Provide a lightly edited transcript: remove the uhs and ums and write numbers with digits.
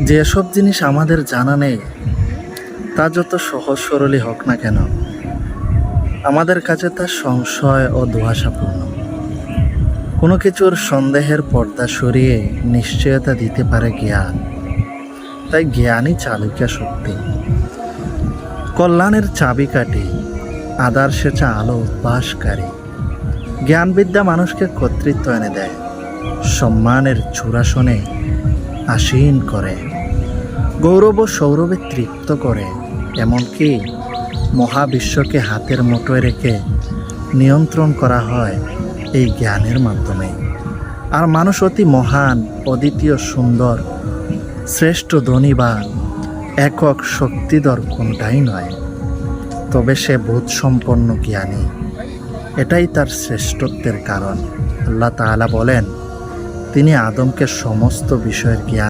যেসব জিনিস আমাদের জানা নেই তা যত সহজ সরলই হোক না কেন, আমাদের কাছে তা সংশয় ও ধোঁয়াশাপূর্ণ। কোনো কিছুর সন্দেহের পর্দা সরিয়ে নিশ্চয়তা দিতে পারে জ্ঞান। তাই জ্ঞানই চালিকা শক্তি, কল্যাণের চাবিকাঠি, আদর্শেচা আলো উদ্ভাসকারী। জ্ঞানবিদ্যা মানুষকে কর্তৃত্ব এনে দেয়, সম্মানের চূড়াসনে আসীন করে, গৌরব ও সৌরভে তৃপ্ত করে, এমনকি মহাবিশ্বকে হাতের মুঠোয় রেখে নিয়ন্ত্রণ করা হয় এই জ্ঞানের মাধ্যমে। আর মানুষ অতি মহান, অদ্বিতীয়, সুন্দর, শ্রেষ্ঠ, ধনী বা একক শক্তিধর কোনটাই নয়, তবে সে বোধসম্পন্ন জ্ঞানী। এটাই তার শ্রেষ্ঠত্বের কারণ। আল্লাহ তাআলা বলেন, তিনি আদমকে সমস্ত বিষয়ের জ্ঞান